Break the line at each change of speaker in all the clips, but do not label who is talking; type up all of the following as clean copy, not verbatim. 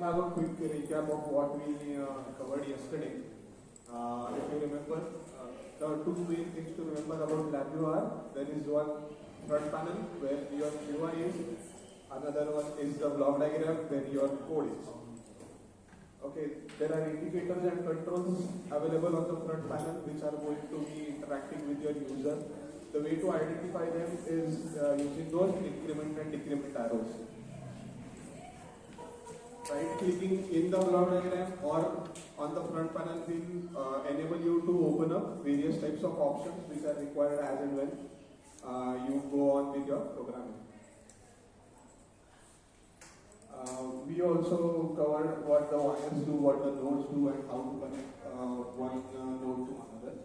have a quick recap of what we covered yesterday. If you remember, the two main things to remember about LabVIEW are there is one front panel where your UI is, another one is the block diagram where your code is. Okay, there are indicators and controls available on the front panel which are going to be interacting with your user. The way to identify them is using those increment and decrement arrows. Right clicking in the block diagram or on the front panel will enable you to open up various types of options which are required as and when you go on with your programming. We also covered what the wires do, what the nodes do, and how to connect one node to another.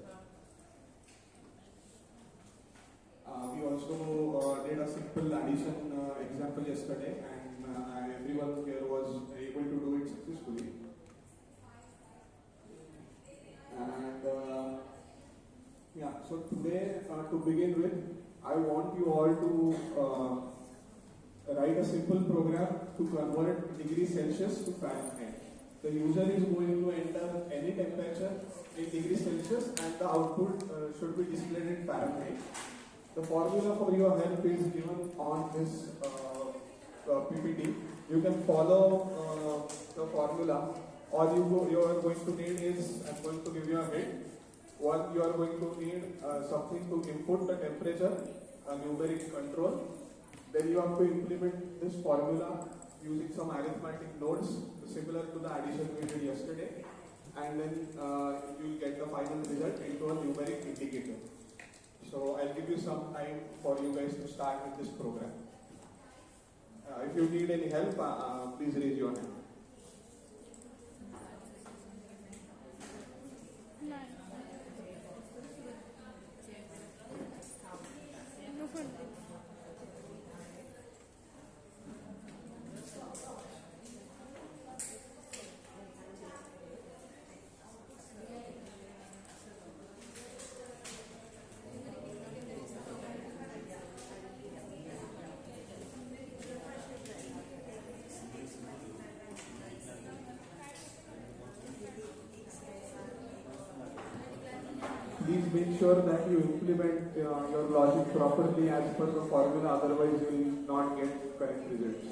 We also did a simple addition example yesterday, and everyone here was able to do it successfully. And yeah, so today, to begin with, I want you all to write a simple program to convert degrees Celsius to Fahrenheit. The user is going to enter any temperature in degrees Celsius and the output should be displayed in Fahrenheit. The formula for your help is given on this PPT. You can follow the formula. All you are going to need is, I'm going to give you a hint. One, you are going to need something to input the temperature, a numeric control. Then you have to implement this formula using some arithmetic nodes similar to the addition we did yesterday, and then you will get the final result into a numeric indicator. So I'll give you some time for you guys to start with this program. If you need any help, please raise your hand. Please make sure that you implement your logic properly as per the formula, otherwise you will not get correct results.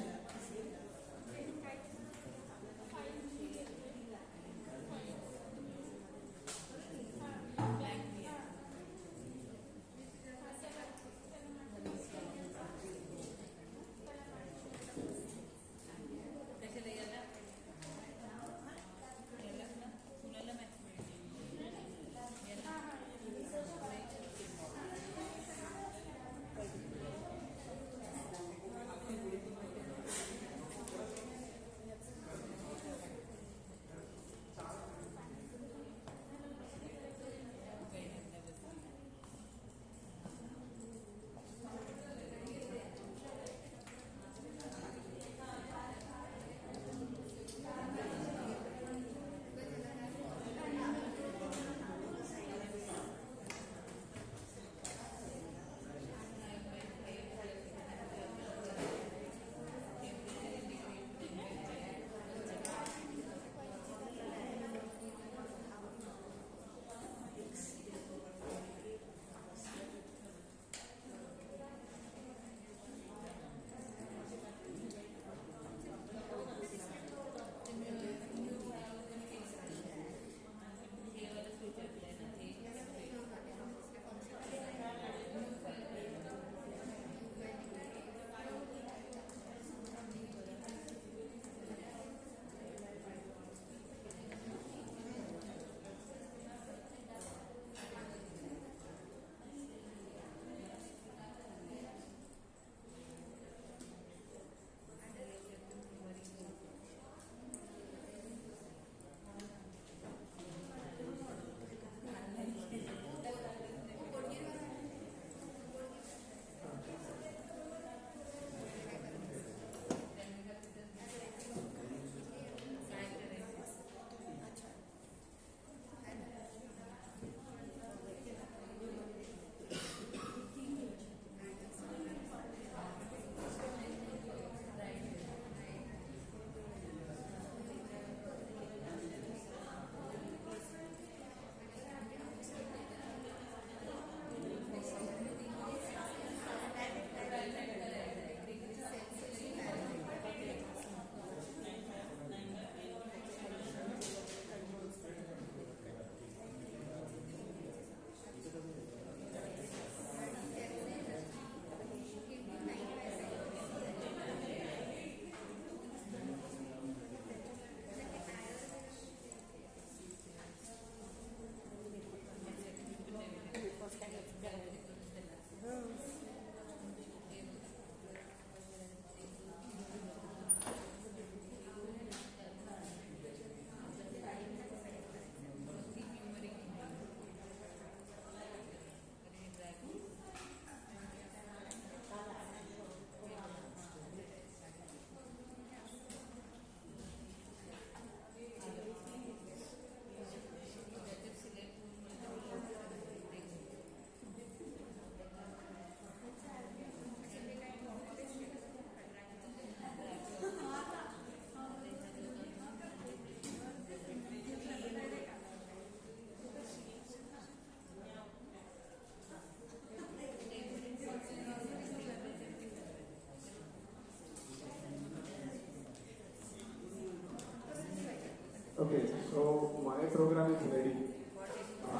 Okay, so my program is ready.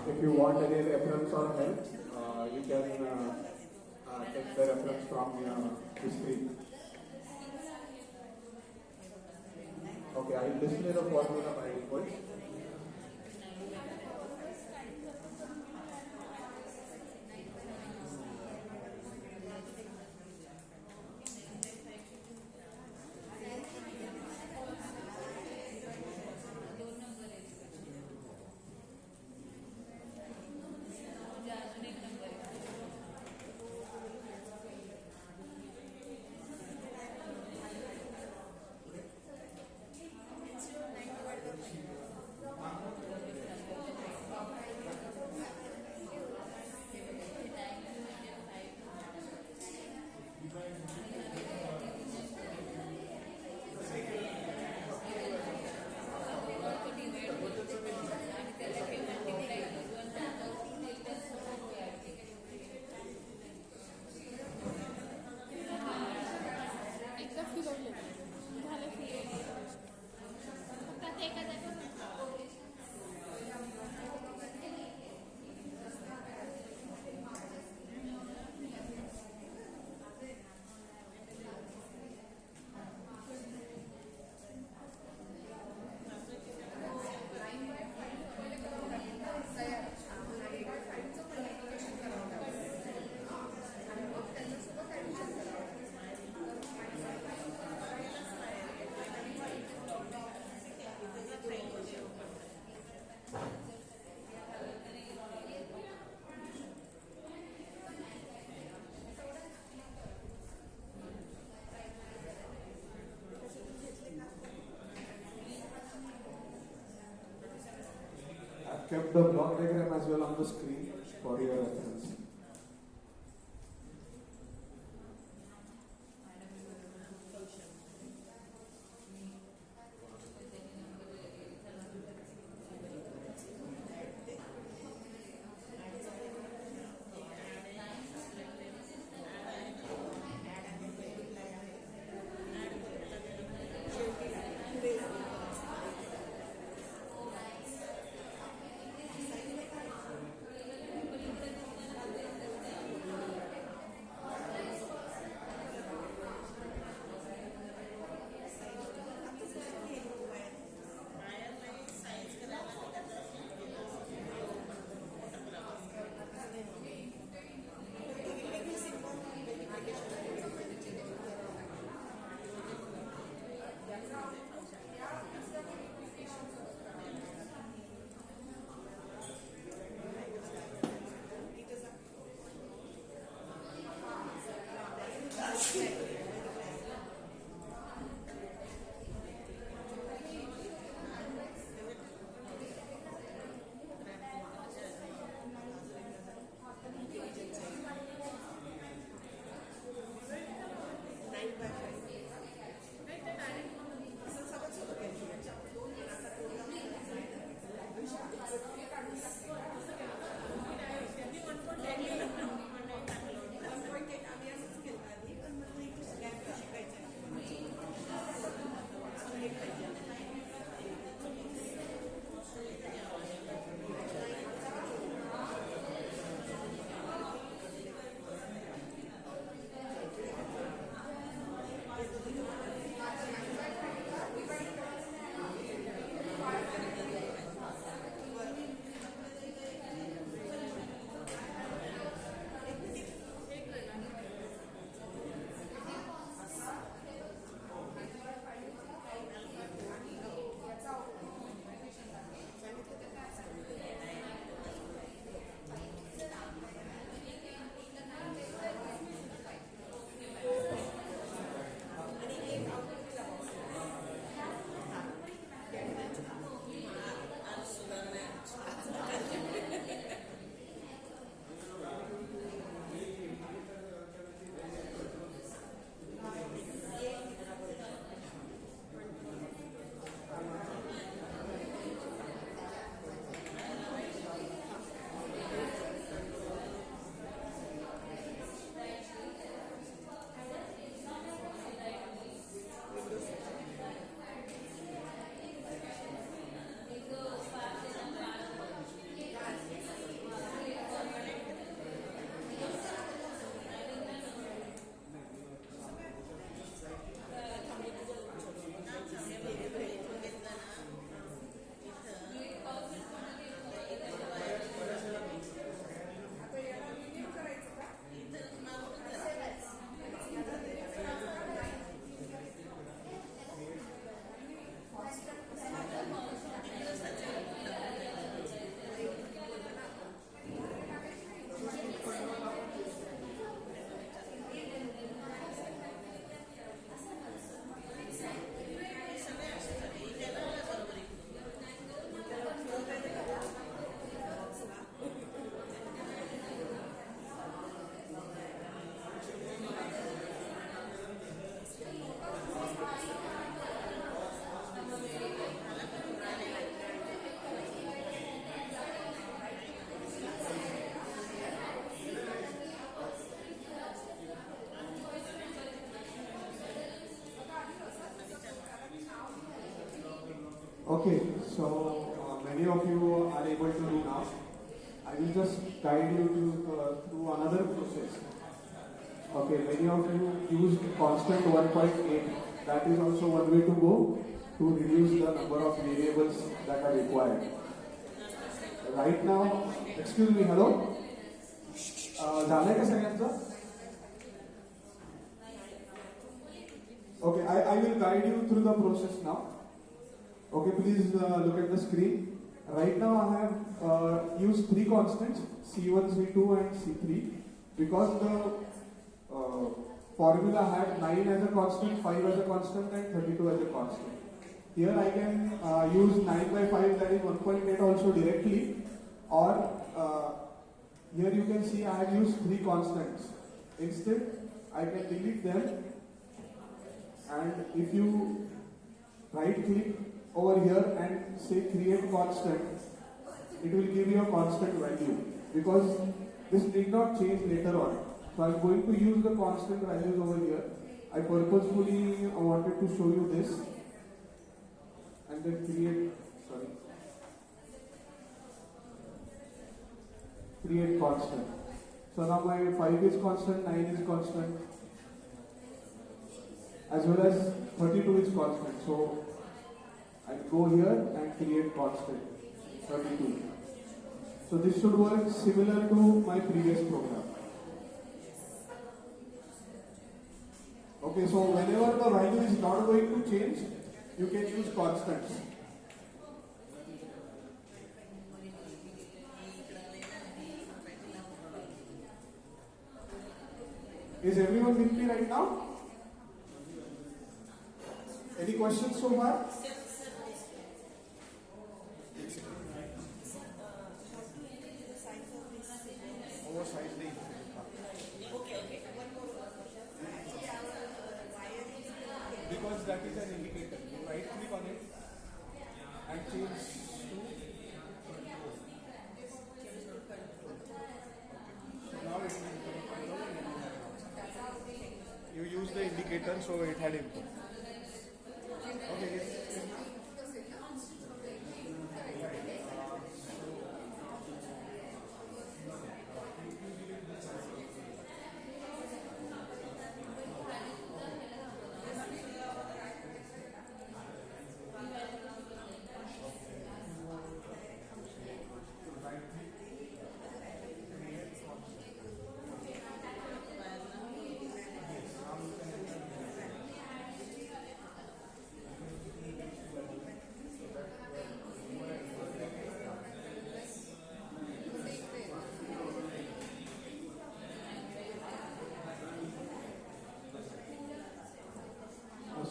If you want any reference or help, you can take the reference from the screen. Okay, I will display the formula by default. I've kept the block diagram as well on the screen for your reference. Okay, so many of you are able to do now. I will just guide you through another process. Okay, many of you used constant 1.8. That is also one way to go to reduce the number of variables that are required. Right now, excuse me, hello? झालंय का सगळ्यांचं? Okay, I will guide you through the process now. Okay, please look at the screen. Right now I have used three constants, C1, C2 and C3, because the formula had 9 as a constant, 5 as a constant and 32 as a constant. Here I can use 9 by 5, that is 1.8 also directly, or here you can see I have used three constants. Instead I can delete them, and if you right click over here and say create constant, it will give you a constant value, because this did not change later on. So I am going to use the constant values over here. I purposefully wanted to show you this, and then create constant. So now my 5 is constant, 9 is constant, as well as 32 is constant. So I go here and create constant 32. So this should work similar to my previous program. Okay, so whenever the value is not going to change, you can use constants. Is everyone with me right now? Any questions so far? Because that is an indicator. You right click on it and change to. So now you use the indicator, so it had input. Okay.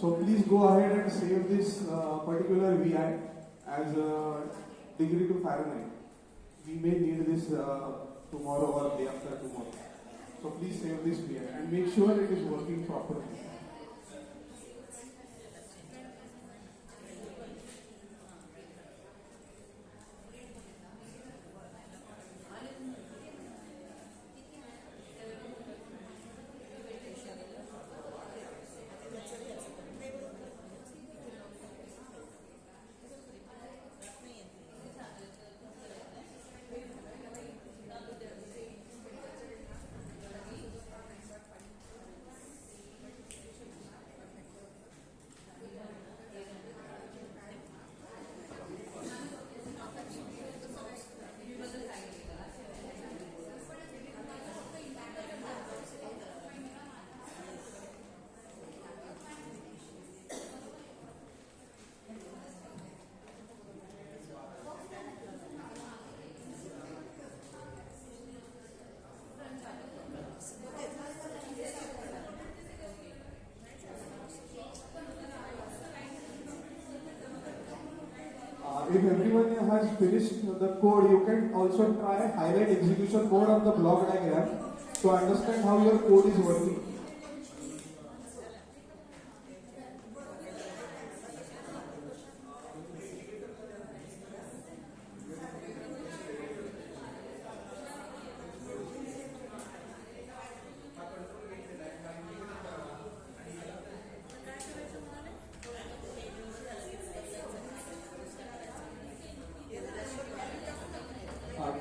So please go ahead and save this particular VI as a degree to Fahrenheit. We may need this tomorrow or day after tomorrow. So please save this VI and make sure it is working properly. If everyone has finished the code, you can also try highlight execution mode on the block diagram to understand how your code is working.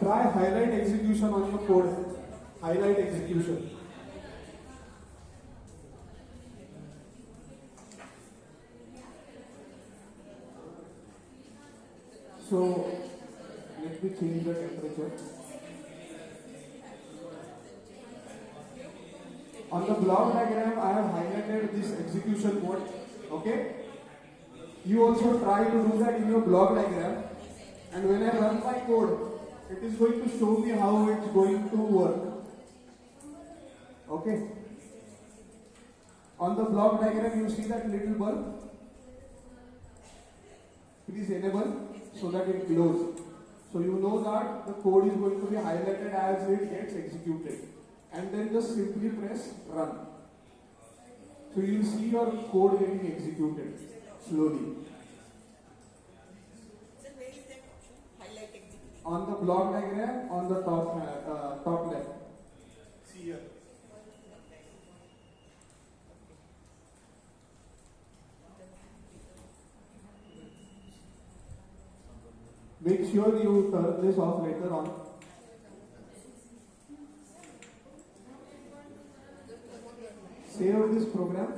try highlight execution on your code. Highlight execution. So let me change the temperature. On the block diagram, I have highlighted this execution code. Okay. You also try to do that in your block diagram. And when I run my code, it is going to show me how it's going to work. Okay. On the block diagram, you see that little bulb. Please enable so that it glows. So you know that the code is going to be highlighted as it gets executed. And then just simply press run. So you will see your code getting executed slowly. On the block diagram, on the top left. See here. Make sure you turn this off later on. Save this program.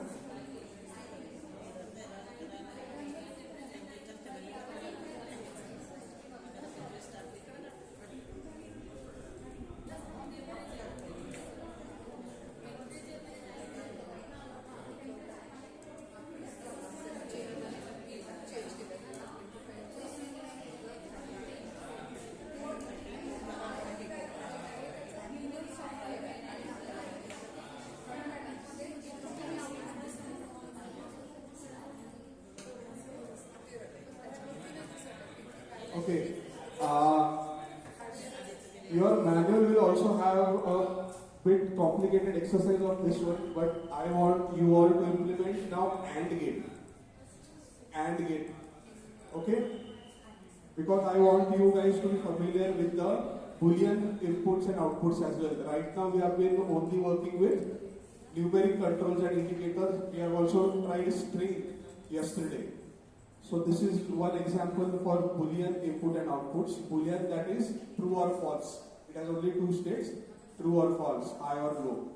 Okay. Your manual will also have a bit complicated exercise of this one, but I want you all to implement now AND gate. AND gate. Okay? Because I want you guys to be familiar with the Boolean inputs and outputs as well. Right now we have been only working with numeric controls and indicators. We have also tried string yesterday. So this is one example for Boolean input and outputs. Boolean, that is true or false. It has only two states, true or false, high or low.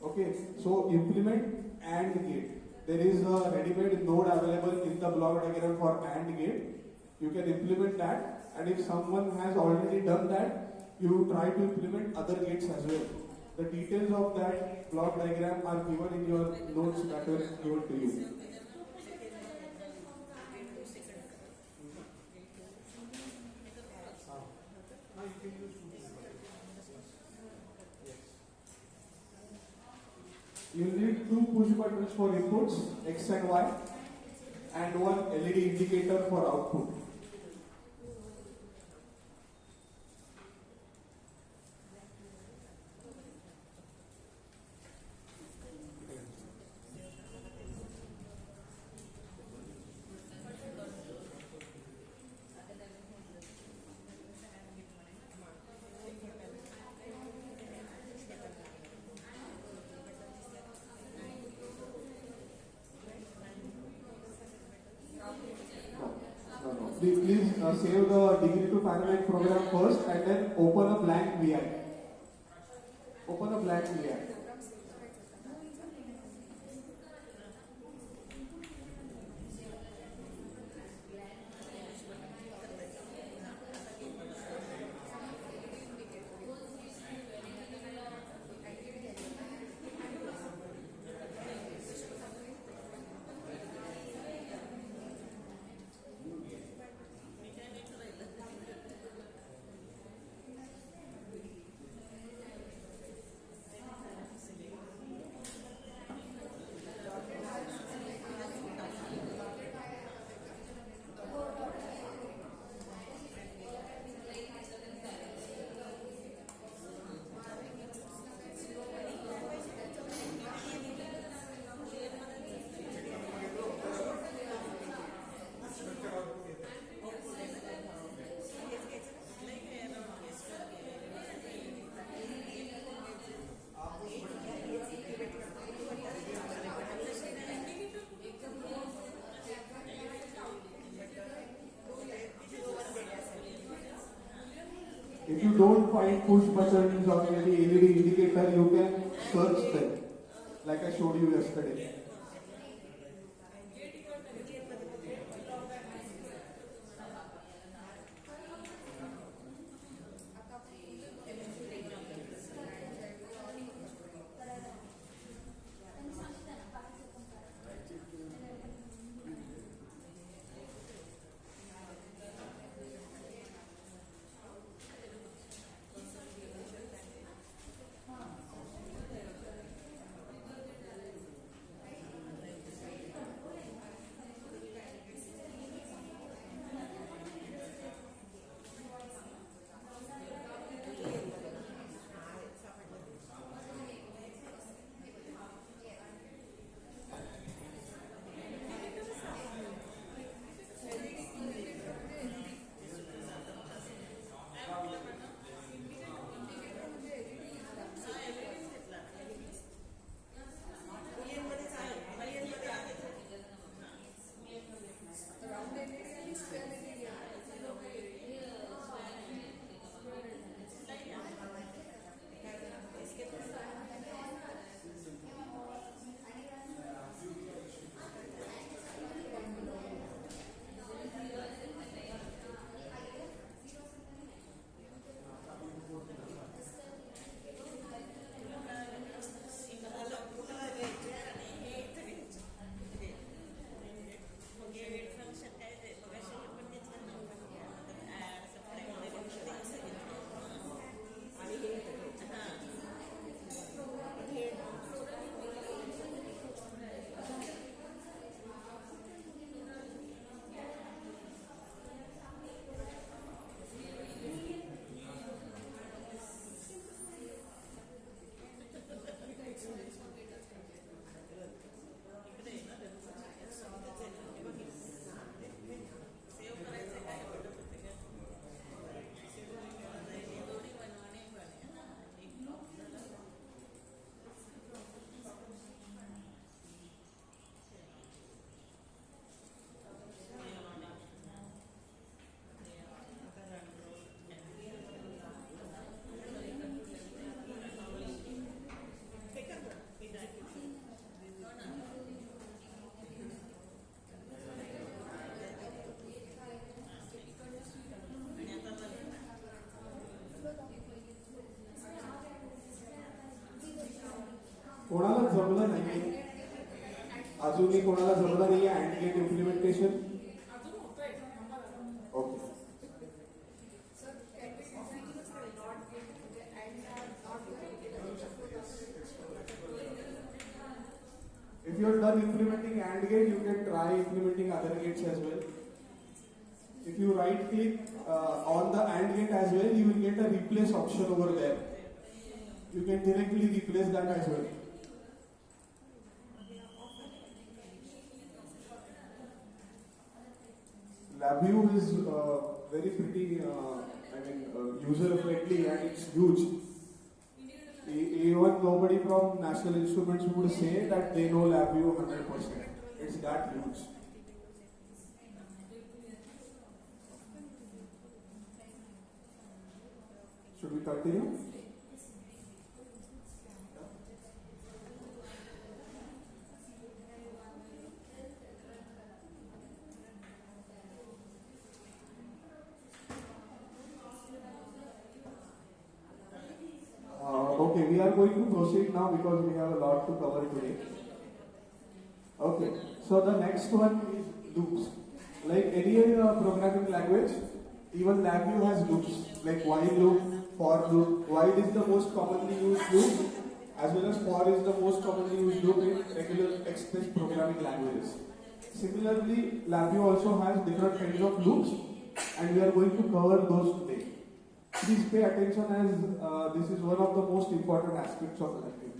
Okay, so implement AND gate. There is a ready-made node available in the block diagram for AND gate. You can implement that, and if someone has already done that, you try to implement other gates as well. The details of that block diagram are given in your notes that were given to you. You need two push buttons for inputs, X and Y, and one LED indicator for output. Please save the degree to Fahrenheit program first and then open a blank VI. Open a blank VI. If you don't find push buttons or any LED indicator, you can search them, like I showed you yesterday. कोणाला जमलं नाही अजूनही कोणाला जमलं नाही and get implementation okay if you are done implementing AND gate, you can try implementing other gates as well. If you right click on the AND gate as well, you will get a replace option over there. You can directly replace that as well. LabVIEW is very pretty, user friendly and it's huge. Even nobody from National Instruments would say that they know LabVIEW 100%. It's that huge. Should we continue? Okay, we are going to proceed now because we have a lot to cover today. Okay, so the next one is loops. Like any programming language, even LabVIEW has loops, like while loop, for loop. While is the most commonly used loop, as well as for is the most commonly used loop in regular Express programming languages. Similarly, LabVIEW also has different kinds of loops, and we are going to cover those today. Please pay attention as this is one of the most important aspects of LabVIEW.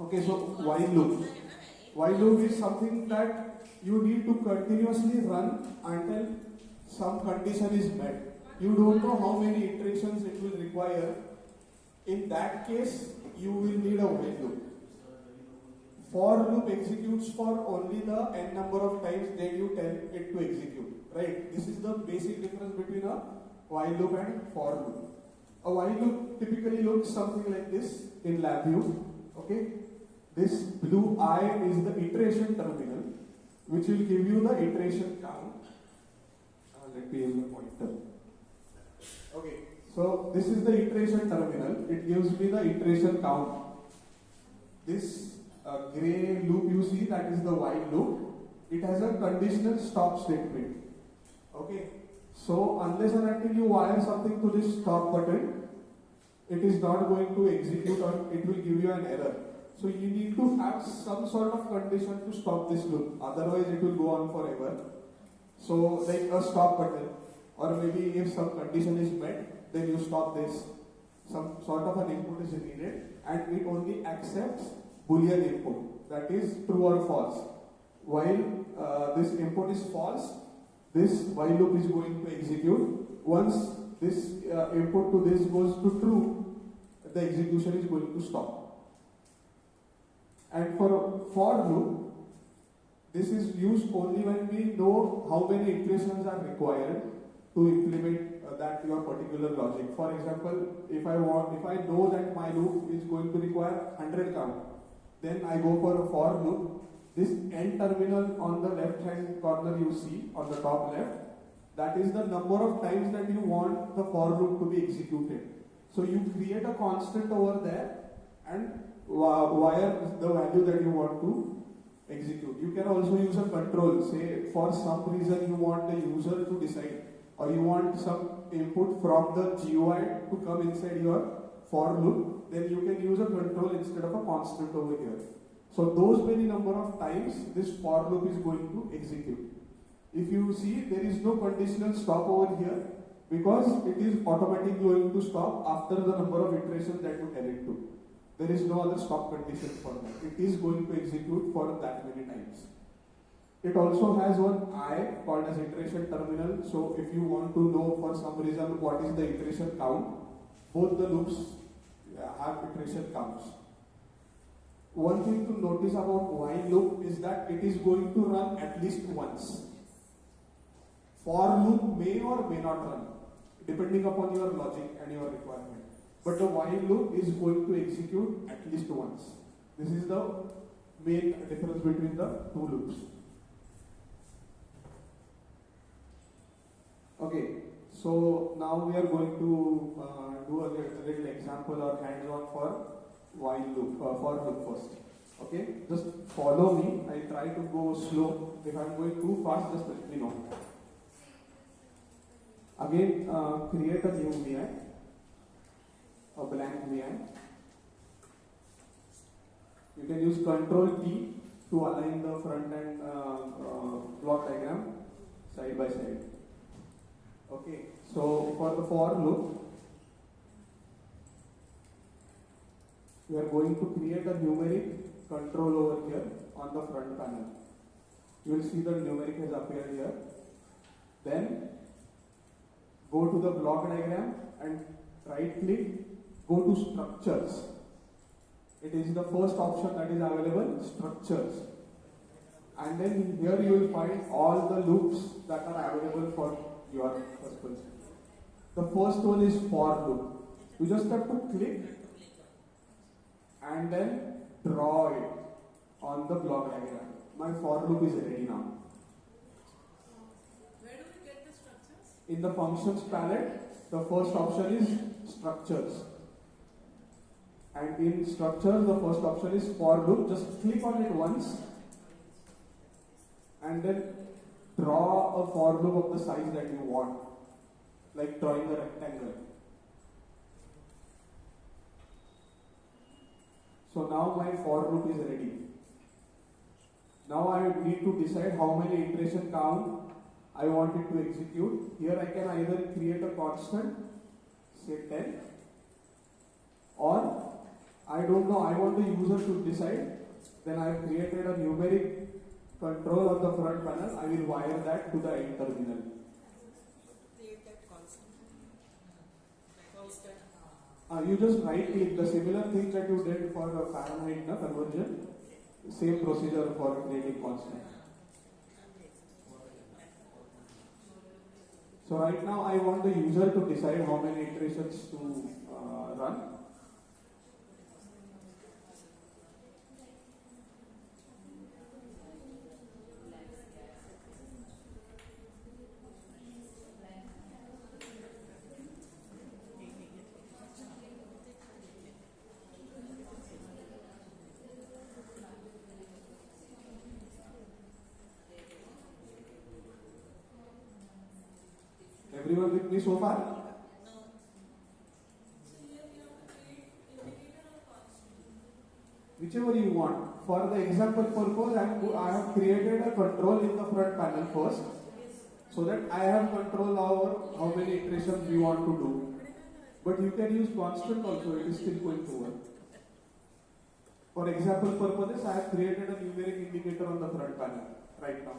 Okay, so while loop. While loop is something that you need to continuously run until some condition is met. You don't know how many iterations it will require. In that case, you will need a while loop. For loop executes for only the n number of times that you tell it to execute. Right? This is the basic difference between a while loop and for loop. A while loop typically looks something like this in LabVIEW. Okay, this blue eye is the iteration terminal, which will give you the iteration count. Let me use the pointer. Okay, so this is the iteration terminal. It gives me the iteration count. This gray loop you see, that is the while loop. It has a conditional stop statement. Okay, so unless and until you wire something to this stop button, it is not going to execute or it will give you an error. So you need to have some sort of condition to stop this loop, otherwise it will go on forever. So like a stop button, or maybe if some condition is met, then you stop this. Some sort of an input is needed and it only accepts Boolean input, that is true or false. While this input is false, this while loop is going to execute. Once this input to this goes to true, the execution is going to stop. And for loop, this is used only when we know how many iterations are required to implement that your particular logic. For example, if I know that my loop is going to require 100 count, then I go for a for loop. This end terminal on the left hand corner you see on the top left, that is the number of times that you want the for loop to be executed. So you create a constant over there and wire the value that you want to execute. You can also use a control. Say for some reason you want the user to decide, or you want some input from the GUI to come inside your for loop, then you can use a control instead of a constant over here. So those many number of times this for loop is going to execute. If you see, there is no conditional stop over here because it is automatically going to stop after the number of iterations that you tell it to. There is no other stop condition for that. It is going to execute for that many times. It also has one I called as iteration terminal. So if you want to know for some reason what is the iteration count, both the loops have iteration counts. One thing to notice about while loop is that it is going to run at least once. For loop may or may not run, depending upon your logic and your requirement. But the while loop is going to execute at least once. This is the main difference between the two loops. Okay, so now we are going to do a little example or hands-on for while loop, for loop first. Okay, just follow me. I try to go slow. If I am going too fast, just let me know. Again, create a new VI, a blank VI. You can use Ctrl T to align the front end block diagram side by side. Okay, so for the for loop, we are going to create a numeric control over here on the front panel. You will see the numeric has appeared here. Then go to the block diagram and right click, go to structures. It is the first option that is available, structures. And then here you will find all the loops that are available for your purpose. The first one is for loop. You just have to click and then draw it on the block diagram. My for loop is ready now.
Where do we get the structures?
In the functions palette, the first option is structures. And in structures, the first option is for loop. Just click on it once and then draw a for loop of the size that you want, like drawing a rectangle. So now my for loop is ready. Now I need to decide how many iteration count I want it to execute. Here I can either create a constant, say 10, or I don't know, I want the user to decide. Then I have created a numeric control on the front panel. I will wire that to the end terminal.
Create that constant.
You just right click, the similar thing that you did for Fahrenheit conversion, same procedure for creating constant. So right now I want the user to decide how many iterations to run. Everyone with me so far? Whichever you want. For the example purpose, I have created a control in the front panel first, so that I have control over how many iterations we want to do. But you can use constant also, it is still going to work. For example purposes, I have created a numeric indicator on the front panel right now.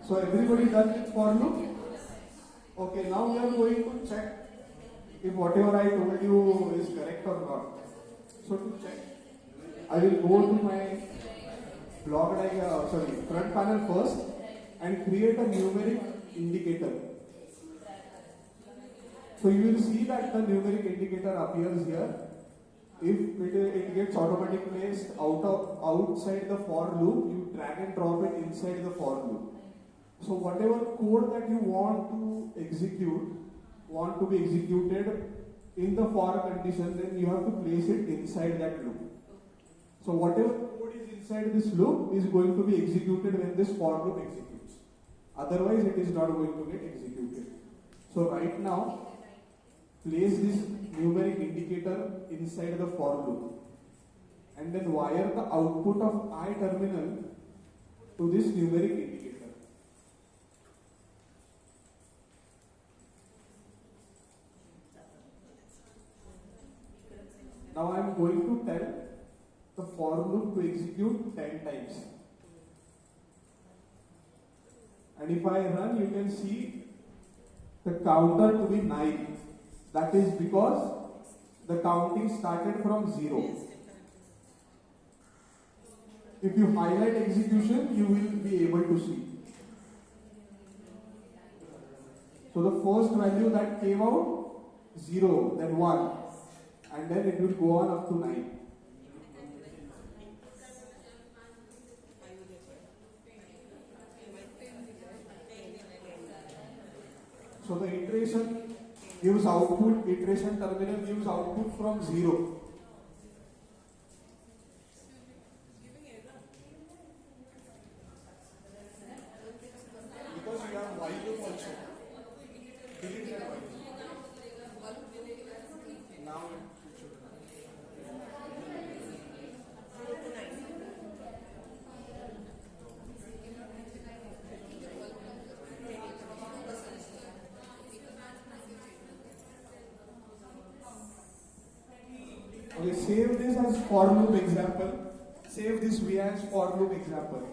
So everybody done with for loop? Okay, now we are going to check if whatever I told you is correct or not. So to check, I will go to my front panel first and create a numeric indicator. So you will see that the numeric indicator appears here. If it gets automatically placed outside the for loop, you drag and drop it inside the for loop. So whatever code that you want to be executed in the for condition, then you have to place it inside that loop. So whatever code is inside this loop is going to be executed when this for loop executes. Otherwise, it is not going to get executed. So right now, place this numeric indicator inside the for loop and then wire the output of I terminal to this numeric indicator. Now I am going to tell the for loop to execute 10 times. And if I run, you can see the counter to be 9. That is because the counting started from 0. If you highlight execution, you will be able to see. So the first value that came out, 0, then 1, and then it will go on up to 9. So the iteration gives output, iteration terminal gives output from 0. Because you have while loop also. Delete that while loop. Now it should run. Okay, save this as for loop example. Save this V as for loop example.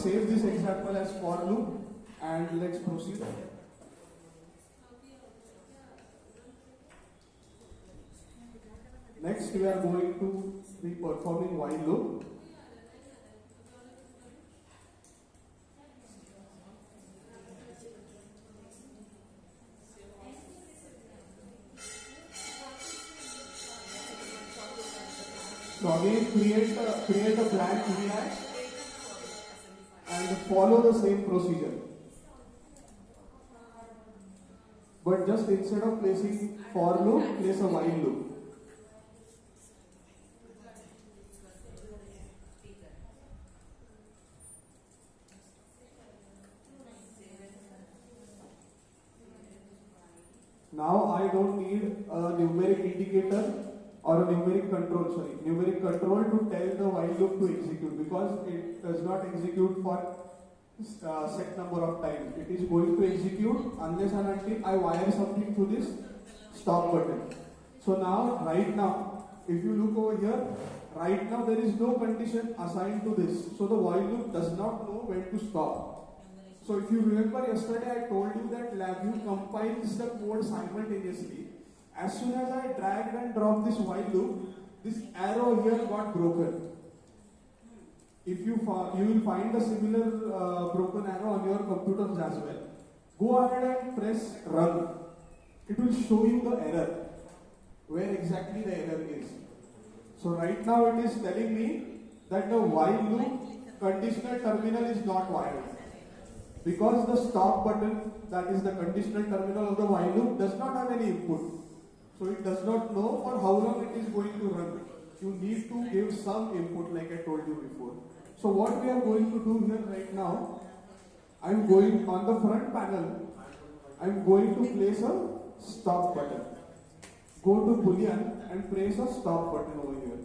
Save this example as for loop and let's proceed. Next we are going to be performing while loop. So again create a blank VI and follow the same procedure. But just instead of placing for loop, place a while loop. Now I don't need a numeric indicator or a numeric control to tell the while loop to execute, because it does not execute for set number of times. It is going to execute unless and until I wire something to this stop button. So now, right now, if you look over here, right now there is no condition assigned to this. So the while loop does not know when to stop. So if you remember yesterday I told you that LabVIEW compiles the code simultaneously. As soon as I dragged and dropped this while loop, this arrow here got broken. If you will find a similar broken arrow on your computers as well. Go ahead and press run. It will show you the error, where exactly the error is. So right now it is telling me that the while loop conditional terminal is not wired, because the stop button, that is the conditional terminal of the while loop, does not have any input. So it does not know for how long it is going to run. You need to give some input, like I told you before. So what we are going to do here right now, I am going on the front panel, I am going to place a stop button. go to Boolean and press a stop button over here.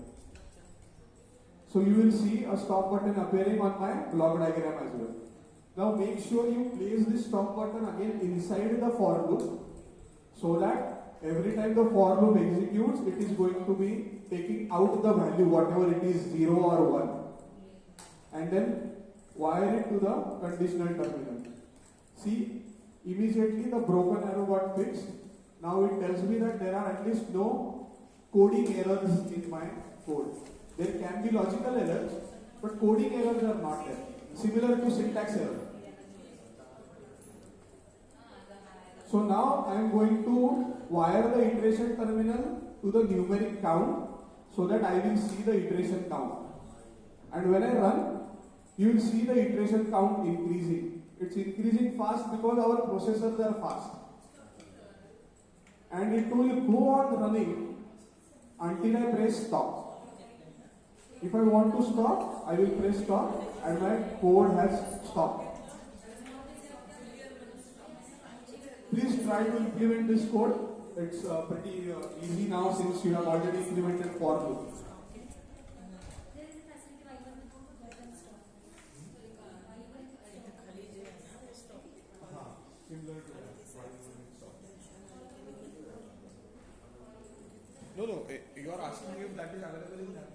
So you will see a stop button appearing on my block diagram as well. Now make sure you place this stop button again inside the for loop, so that every time the for loop executes, it is going to be taking out the value, whatever it is, 0 or 1, and then wire it to the conditional terminal. See, immediately the broken arrow got fixed. Now it tells me that there are at least no coding errors in my code. There can be logical errors, but coding errors are not there. Similar to syntax error. So now I am going to wire the iteration terminal to the numeric count so that I will see the iteration count. And when I run, you will see the iteration count increasing. It's increasing fast because our processors are fast. And it will go on running until I press stop. If I want to stop, I will press stop and my code has stopped. Please try to implement this code. It's pretty easy now since you have already implemented for loop. No, you are asking if that is available in that.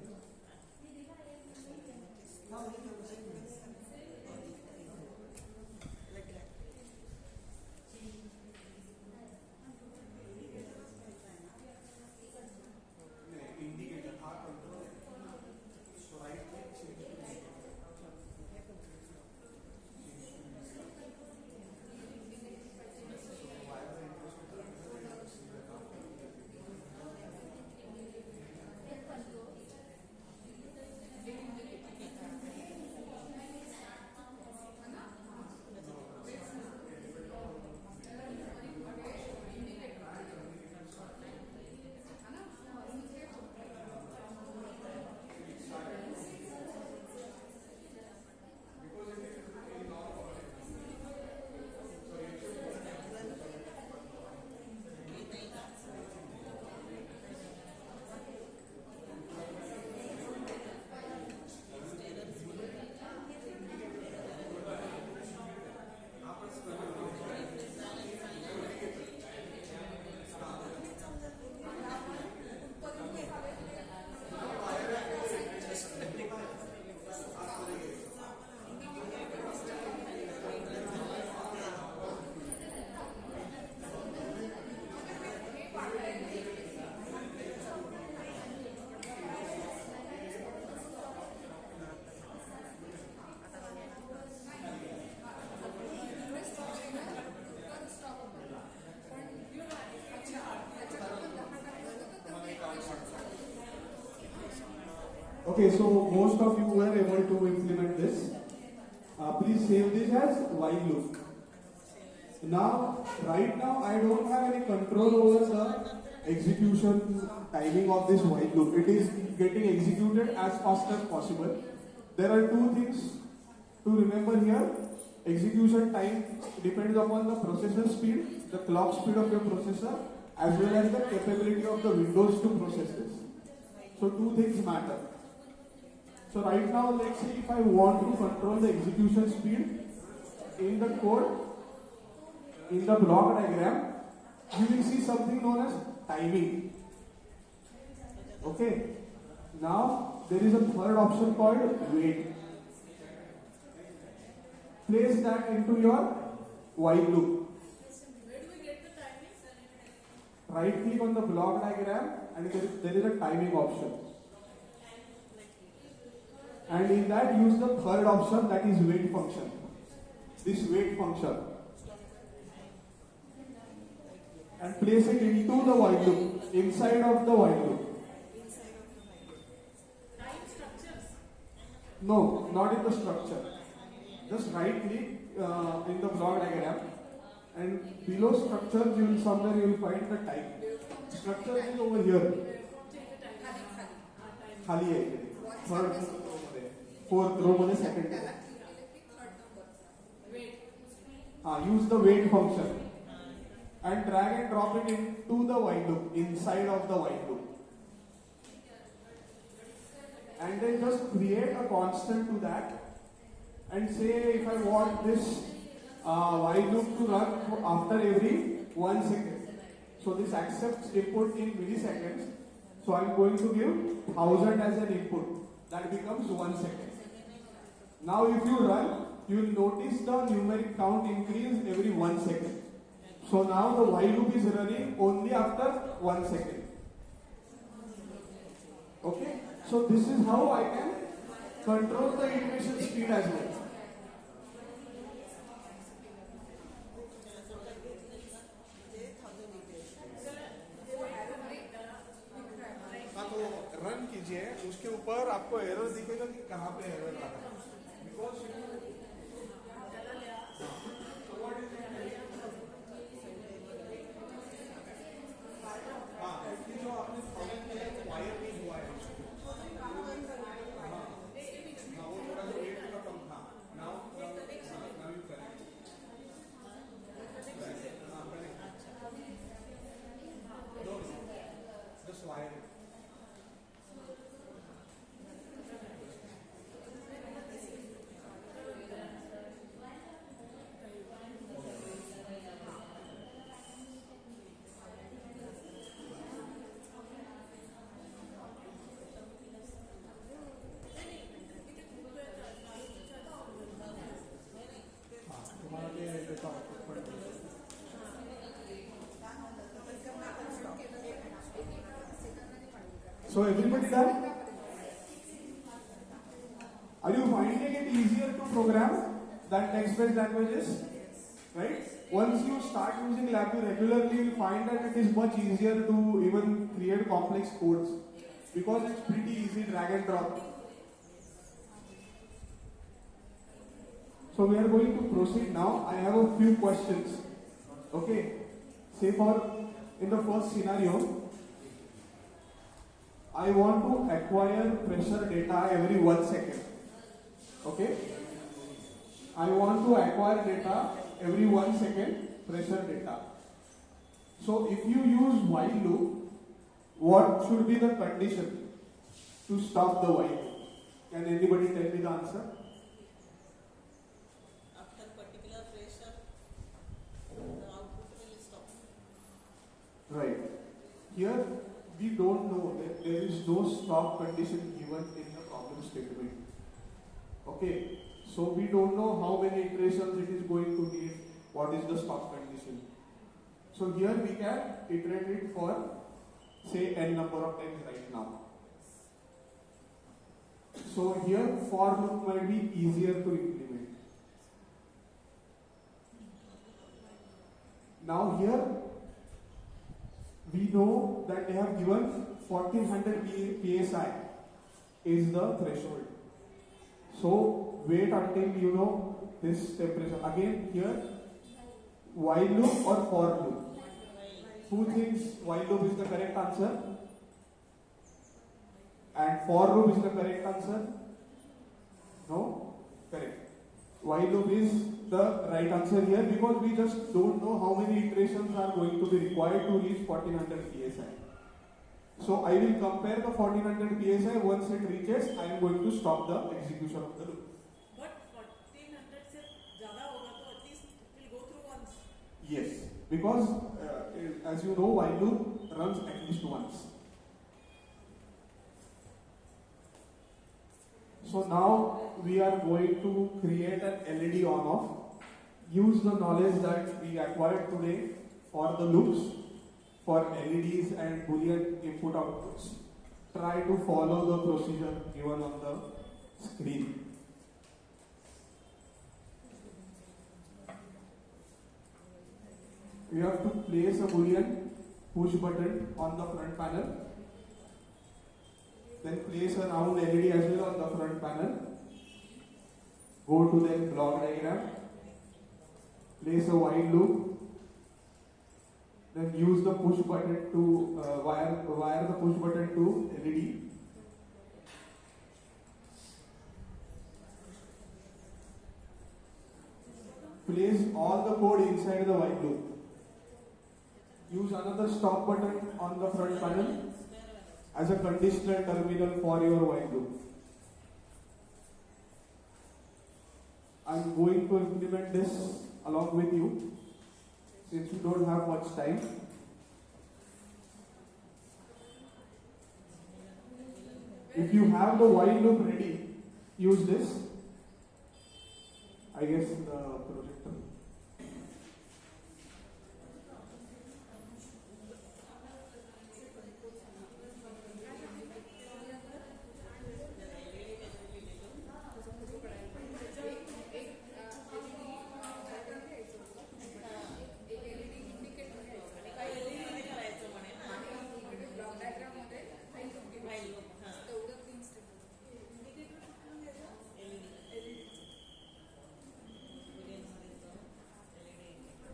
Okay, so most of you were able to implement this. Please save this as while loop. Now, right now, I don't have any control over the execution timing of this while loop. It is getting executed as fast as possible. There are two things to remember here. Execution time depends upon the processor speed, the clock speed of your processor, as well as the capability of the Windows to process this. So two things matter. So right now, let's see if I want to control the execution speed in the code, in the block diagram, you will see something known as timing. Okay. Now, there is a third option called wait. Place that into your while loop.
Where do we get the timing?
Right click on the block diagram and there is a timing option. And in that, use the third option, that is wait function. This wait function. And place it into the while loop, inside of the while loop.
Time structures.
No, not in the structure. Just right click in the block diagram, and below structure you will somewhere you will find the type. Structure is over here. खाली है third fourth row मध्ये second हाँ use the wait function. and drag and drop it into the while loop, inside of the while loop. And then just create a constant to that and say if I want this while loop to run after every 1 second. So this accepts input in milliseconds. So I'm going to give 1000 as an input. That becomes 1 second. Now if you run, you will notice the numeric count increase every 1 second. So now the while loop is running only after 1 second. Okay? So this is how I can control the iteration speed as well. हाँ तो run कीजिए, उसके ऊपर आपको error दिखेगा कि कहाँ पे एरर आ रहा है. Because हाँ, इसकी जो आपने प्रॉब्लम किया है वायर नहीं हुआ है उसको. हाँ, वो थोड़ा सा वेट का कम था. Now you correct. हाँ, correct. No, just wire. So everybody done? Are you finding it easier to program than text-based languages? Right? Once you start using LabVIEW regularly, you will find that it is much easier to even create complex codes because it's pretty easy, drag and drop. So we are going to proceed now. I have a few questions. Okay. Say in the first scenario, I want to acquire pressure data every 1 second. Okay? I want to acquire data every 1 second, pressure data. So if you use while loop, what should be the condition to stop the while loop? Can anybody tell me the answer?
After particular pressure, the output will stop.
Right. Here we don't know that there is no stop condition given in the problem statement. Okay. So we don't know how many iterations it is going to need, what is the stop condition. So here we can iterate it for say n number of times right now. So here for loop might be easier to implement. Now here we know that they have given 1400 psi is the threshold. So wait until you know this temperature. Again here, while loop or for loop? Who thinks while loop is the correct answer? And for loop is the correct answer? No? Correct. While loop is the right answer here because we just don't know how many iterations are going to be required to reach 1400 psi. So I will compare the 1400 psi. Once it reaches, I am going to stop the execution of the loop.
But 1400 से ज़्यादा होगा तो at least it will go through once.
Yes, because as you know, while loop runs at least once. So now we are going to create an LED on-off. Use the knowledge that we acquired today for the loops, for LEDs and Boolean input outputs. Try to follow the procedure given on the screen. We have to place a Boolean push button on the front panel. Then place a round LED as well on the front panel. Go to the block diagram. Place a while loop. Then use the push button to wire the push button to LED. Place all the code inside the while loop. Use another stop button on the front panel as a conditional terminal for your while loop. I'm going to implement this along with you since we don't have much time. If you have the while loop ready, use this. I guess the projector.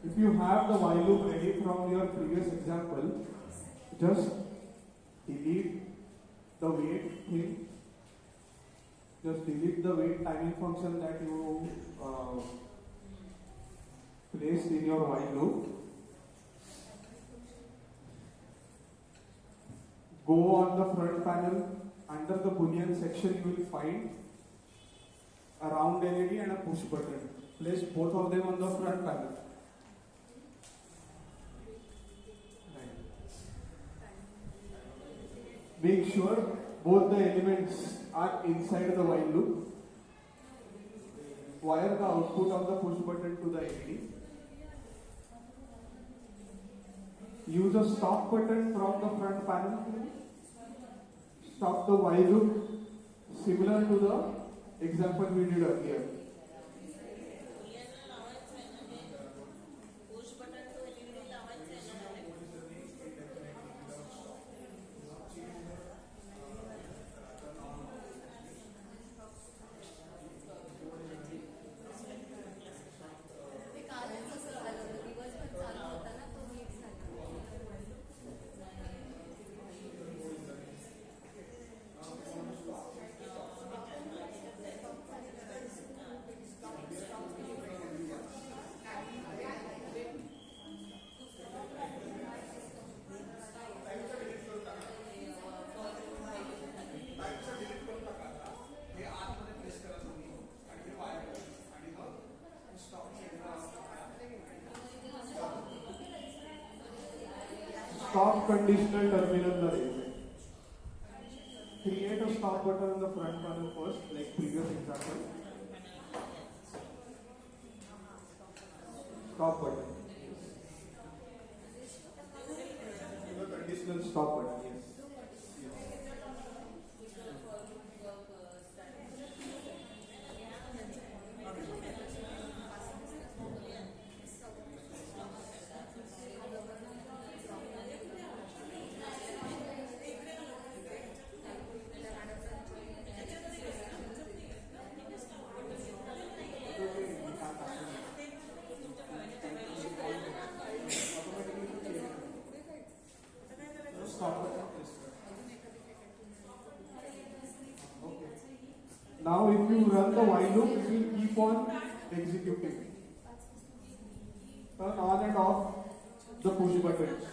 If you have the while loop ready from your previous example, just delete the wait thing. Just delete the wait timing function that you placed in your while loop. Go on the front panel. Under the Boolean section, you will find a round LED and a push button. Place both of them on the front panel. Make sure both the elements are inside the while loop. Wire the output of the push button to the LED. Use a stop button from the front panel. Stop the while loop similar to the example we did earlier. Stop conditional terminal arrangement. Create a stop button on the front panel first, like previous example. Stop button. The conditional stop button, yes. Now if you run the while loop, it will keep on executing. Turn on and off the push buttons.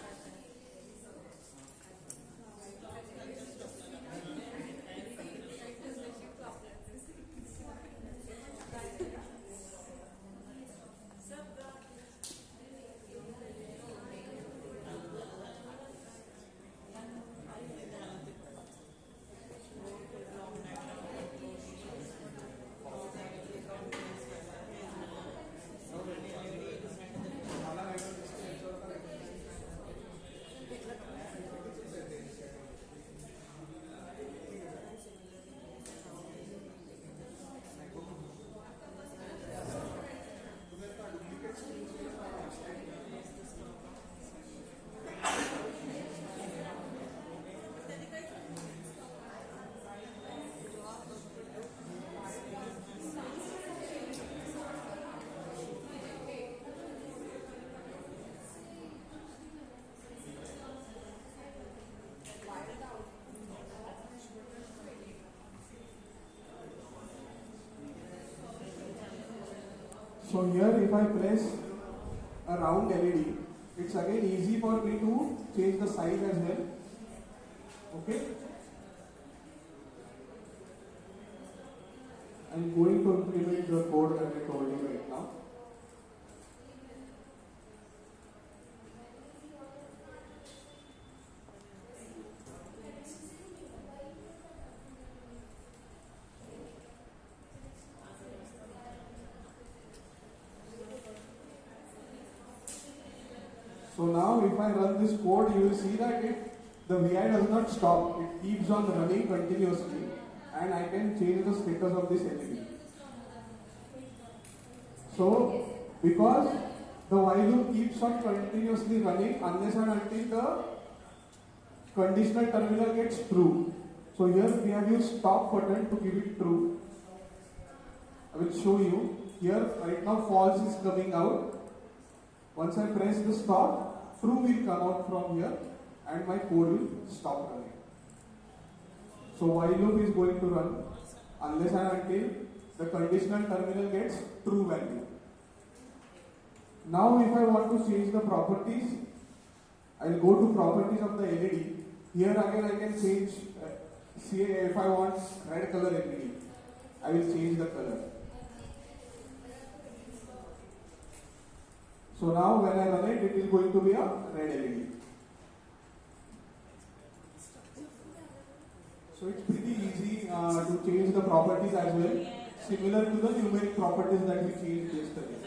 So here if I press a round LED, it's again easy for me to change the size as well. Okay. I'm going to implement the code that I told you right now. So now if I run this code, you will see that the VI does not stop. It keeps on running continuously and I can change the status of this LED. So because the while loop keeps on continuously running unless and until the conditional terminal gets true. So here we have used stop button to give it true. I will show you. Here right now false is coming out. Once I press the stop, true will come out from here and my code will stop running. So while loop is going to run unless and until the conditional terminal gets true value. Now if I want to change the properties, I will go to properties of the LED. Here again I can change, see if I want red color LED, I will change the color. So now when I run it, it is going to be a red LED. So it's pretty easy to change the properties as well, similar to the numeric properties that we changed yesterday.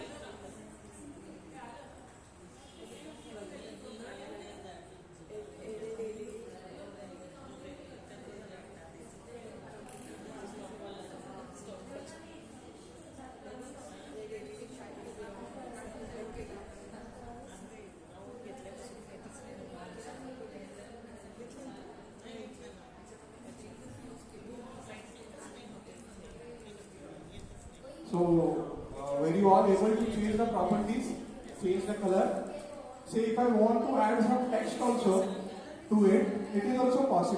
So, were you all able to change the properties, change the color? Say if I want to add some text also to it, it is also possible.